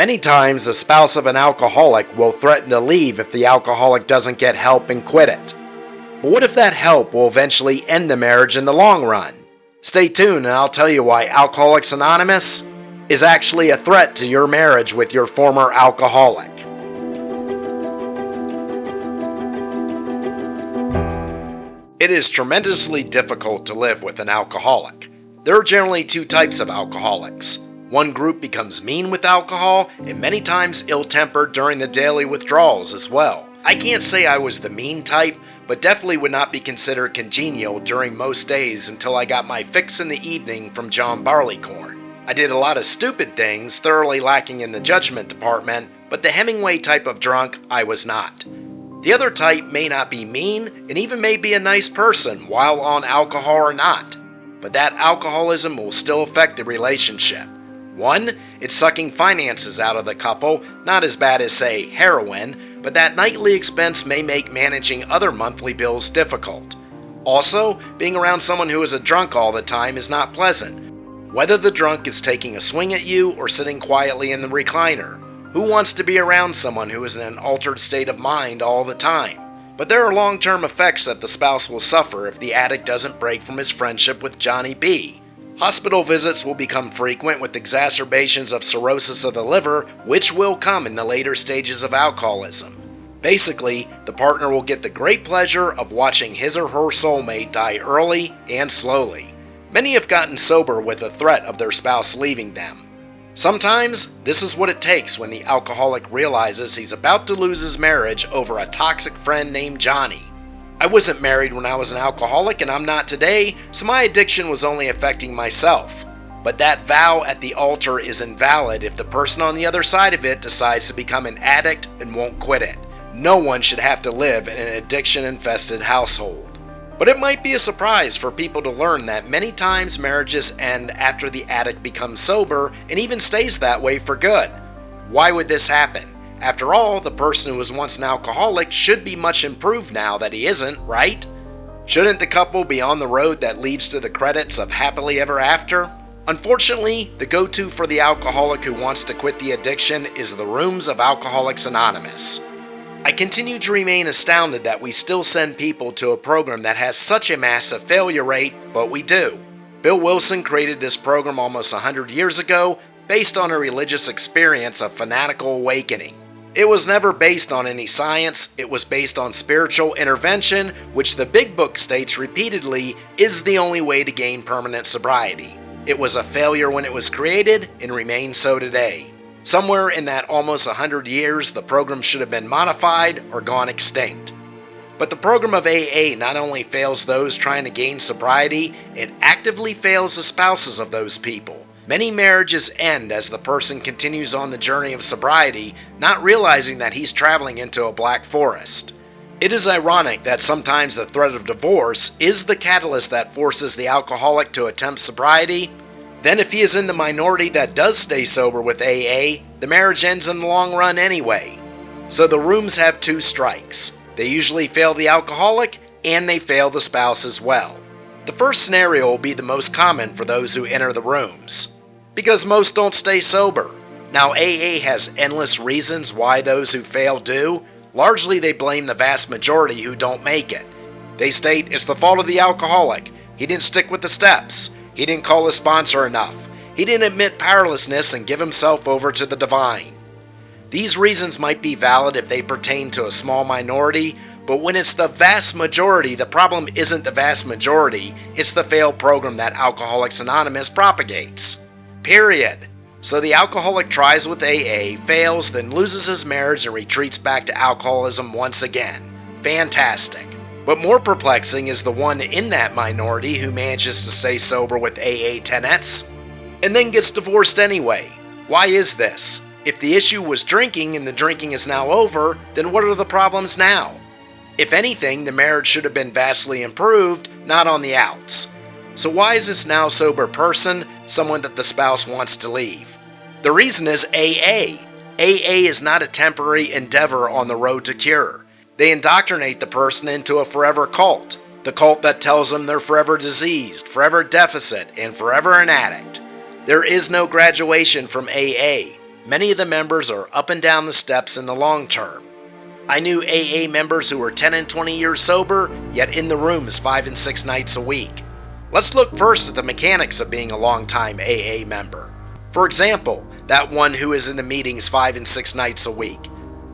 Many times, the spouse of an alcoholic will threaten to leave if the alcoholic doesn't get help and quit it. But what if that help will eventually end the marriage in the long run? Stay tuned and I'll tell you why Alcoholics Anonymous is actually a threat to your marriage with your former alcoholic. It is tremendously difficult to live with an alcoholic. There are generally two types of alcoholics. One group becomes mean with alcohol and many times ill-tempered during the daily withdrawals as well. I can't say I was the mean type, but definitely would not be considered congenial during most days until I got my fix in the evening from John Barleycorn. I did a lot of stupid things, thoroughly lacking in the judgment department, but the Hemingway type of drunk I was not. The other type may not be mean and even may be a nice person while on alcohol or not, but that alcoholism will still affect the relationship. One, it's sucking finances out of the couple, not as bad as say heroin, but that nightly expense may make managing other monthly bills difficult. Also, being around someone who is a drunk all the time is not pleasant. Whether the drunk is taking a swing at you or sitting quietly in the recliner. Who wants to be around someone who is in an altered state of mind all the time? But there are long-term effects that the spouse will suffer if the addict doesn't break from his friendship with Johnny B. Hospital visits will become frequent with exacerbations of cirrhosis of the liver, which will come in the later stages of alcoholism. Basically, the partner will get the great pleasure of watching his or her soulmate die early and slowly. Many have gotten sober with the threat of their spouse leaving them. Sometimes, this is what it takes when the alcoholic realizes he's about to lose his marriage over a toxic friend named Johnny. I wasn't married when I was an alcoholic and I'm not today, so my addiction was only affecting myself. But that vow at the altar is invalid if the person on the other side of it decides to become an addict and won't quit it. No one should have to live in an addiction-infested household. But it might be a surprise for people to learn that many times marriages end after the addict becomes sober and even stays that way for good. Why would this happen? After all, the person who was once an alcoholic should be much improved now that he isn't, right? Shouldn't the couple be on the road that leads to the credits of happily ever after? Unfortunately, the go-to for the alcoholic who wants to quit the addiction is the rooms of Alcoholics Anonymous. I continue to remain astounded that we still send people to a program that has such a massive failure rate, but we do. Bill Wilson created this program almost 100 years ago based on a religious experience of fanatical awakening. It was never based on any science, it was based on spiritual intervention, which the Big Book states repeatedly is the only way to gain permanent sobriety. It was a failure when it was created and remains so today. Somewhere in that almost 100 years, the program should have been modified or gone extinct. But the program of AA not only fails those trying to gain sobriety, it actively fails the spouses of those people. Many marriages end as the person continues on the journey of sobriety, not realizing that he's traveling into a black forest. It is ironic that sometimes the threat of divorce is the catalyst that forces the alcoholic to attempt sobriety. Then if he is in the minority that does stay sober with AA, the marriage ends in the long run anyway. So the rooms have two strikes. They usually fail the alcoholic and they fail the spouse as well. The first scenario will be the most common for those who enter the rooms, because most don't stay sober. Now AA has endless reasons why those who fail do. Largely they blame the vast majority who don't make it. They state it's the fault of the alcoholic. He didn't stick with the steps. He didn't call his sponsor enough. He didn't admit powerlessness and give himself over to the divine. These reasons might be valid if they pertain to a small minority, but when it's the vast majority, the problem isn't the vast majority, it's the failed program that Alcoholics Anonymous propagates. Period. So the alcoholic tries with AA, fails, then loses his marriage and retreats back to alcoholism once again. Fantastic. But more perplexing is the one in that minority who manages to stay sober with AA tenets, and then gets divorced anyway. Why is this? If the issue was drinking and the drinking is now over, then what are the problems now? If anything, the marriage should have been vastly improved, not on the outs. So why is this now sober person someone that the spouse wants to leave? The reason is AA. AA is not a temporary endeavor on the road to cure. They indoctrinate the person into a forever cult. The cult that tells them they're forever diseased, forever deficit, and forever an addict. There is no graduation from AA. many of the members are up and down the steps in the long term. I knew AA members who were 10 and 20 years sober, yet in the rooms 5 and 6 nights a week. Let's look first at the mechanics of being a long-time AA member. For example, that one who is in the meetings 5 and 6 nights a week.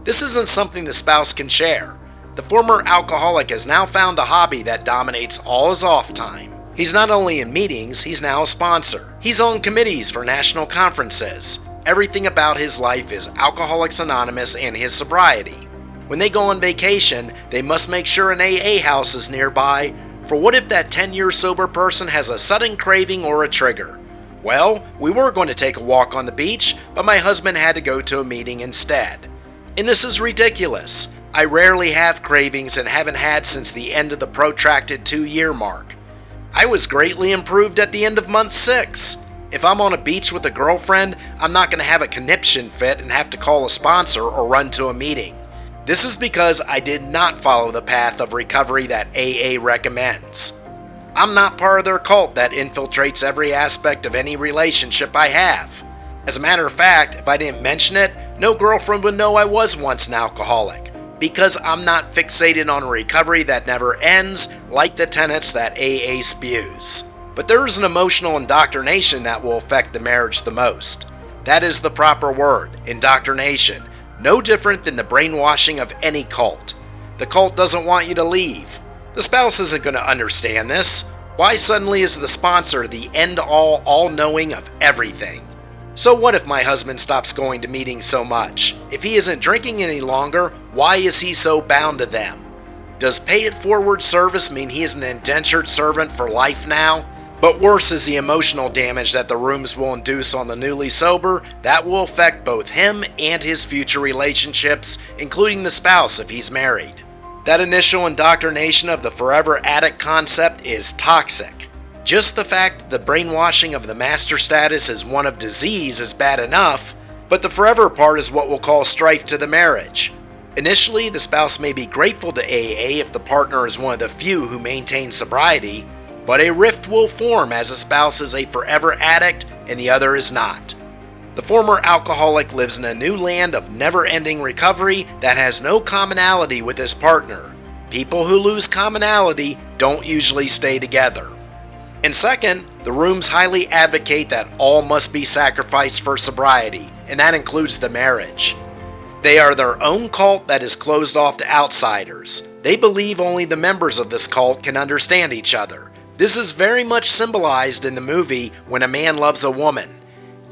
This isn't something the spouse can share. The former alcoholic has now found a hobby that dominates all his off time. He's not only in meetings, he's now a sponsor. He's on committees for national conferences. Everything about his life is Alcoholics Anonymous and his sobriety. When they go on vacation, they must make sure an AA house is nearby, for what if that 10-year sober person has a sudden craving or a trigger? Well, we were going to take a walk on the beach, but my husband had to go to a meeting instead. And this is ridiculous. I rarely have cravings and haven't had since the end of the protracted 2-year mark. I was greatly improved at the end of month 6. If I'm on a beach with a girlfriend, I'm not going to have a conniption fit and have to call a sponsor or run to a meeting. This is because I did not follow the path of recovery that AA recommends. I'm not part of their cult that infiltrates every aspect of any relationship I have. As a matter of fact, if I didn't mention it, no girlfriend would know I was once an alcoholic, because I'm not fixated on a recovery that never ends like the tenets that AA spews. But there is an emotional indoctrination that will affect the marriage the most. That is the proper word, indoctrination. No different than the brainwashing of any cult. The cult doesn't want you to leave. The spouse isn't going to understand this. Why suddenly is the sponsor the end-all, all-knowing of everything? So what if my husband stops going to meetings so much? If he isn't drinking any longer, why is he so bound to them? Does pay-it-forward service mean he is an indentured servant for life now? But worse is the emotional damage that the rooms will induce on the newly sober that will affect both him and his future relationships, including the spouse if he's married. That initial indoctrination of the forever addict concept is toxic. Just the fact that the brainwashing of the master status is one of disease is bad enough, but the forever part is what we'll call strife to the marriage. Initially, the spouse may be grateful to AA if the partner is one of the few who maintain sobriety, but a rift will form as a spouse is a forever addict and the other is not. The former alcoholic lives in a new land of never-ending recovery that has no commonality with his partner. People who lose commonality don't usually stay together. And second, the rooms highly advocate that all must be sacrificed for sobriety, and that includes the marriage. They are their own cult that is closed off to outsiders. They believe only the members of this cult can understand each other. This is very much symbolized in the movie When a Man Loves a Woman.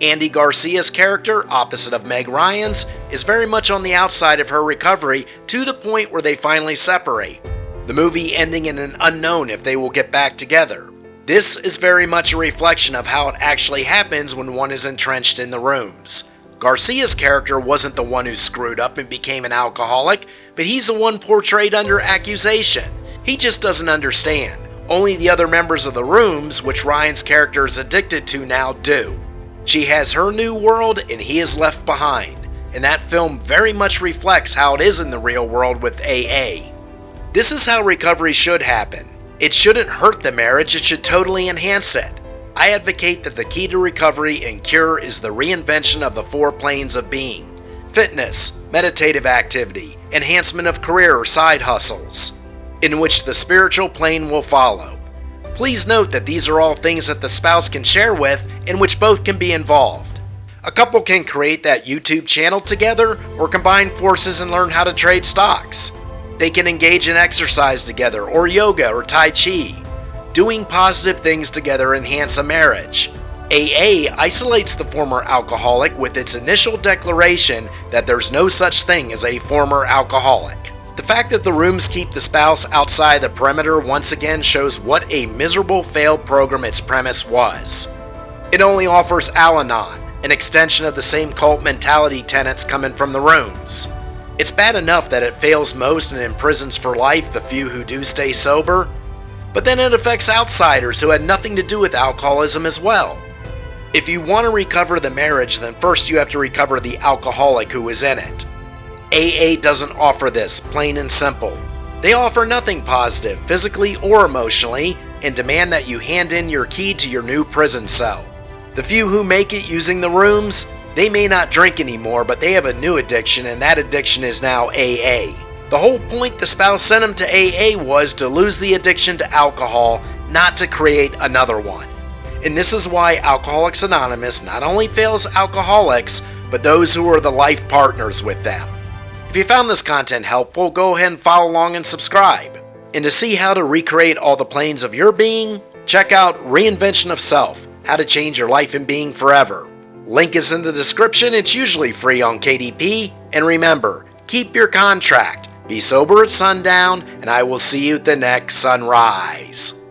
Andy Garcia's character, opposite of Meg Ryan's, is very much on the outside of her recovery to the point where they finally separate. The movie ending in an unknown if they will get back together. This is very much a reflection of how it actually happens when one is entrenched in the rooms. Garcia's character wasn't the one who screwed up and became an alcoholic, but he's the one portrayed under accusation. He just doesn't understand. Only the other members of the rooms, which Ryan's character is addicted to now, do. She has her new world and he is left behind, and that film very much reflects how it is in the real world with AA. This is how recovery should happen. It shouldn't hurt the marriage, it should totally enhance it. I advocate that the key to recovery and cure is the reinvention of the 4 planes of being: fitness, meditative activity, enhancement of career or side hustles, in which the spiritual plane will follow. Please note that these are all things that the spouse can share with, in which both can be involved. A couple can create that YouTube channel together, or combine forces and learn how to trade stocks. They can engage in exercise together, or yoga or Tai Chi. Doing positive things together enhance a marriage. AA isolates the former alcoholic with its initial declaration that there's no such thing as a former alcoholic. The fact that the rooms keep the spouse outside the perimeter once again shows what a miserable failed program its premise was. It only offers Al-Anon, an extension of the same cult mentality tenets coming from the rooms. It's bad enough that it fails most and imprisons for life the few who do stay sober, but then it affects outsiders who had nothing to do with alcoholism as well. If you want to recover the marriage, then first you have to recover the alcoholic who is in it. AA doesn't offer this, plain and simple. They offer nothing positive, physically or emotionally, and demand that you hand in your key to your new prison cell. The few who make it using the rooms, They may not drink anymore, but they have a new addiction, and that addiction is now AA. The whole point the spouse sent them to AA was to lose the addiction to alcohol, not to create another one. And this is why Alcoholics Anonymous not only fails alcoholics, but those who are the life partners with them. If you found this content helpful, go ahead and follow along and subscribe. And to see how to recreate all the planes of your being, check out Reinvention of Self, How to Change Your Life and Being Forever. Link is in the description. It's usually free on KDP. And remember, keep your contract, be sober at sundown, and I will see you at the next sunrise.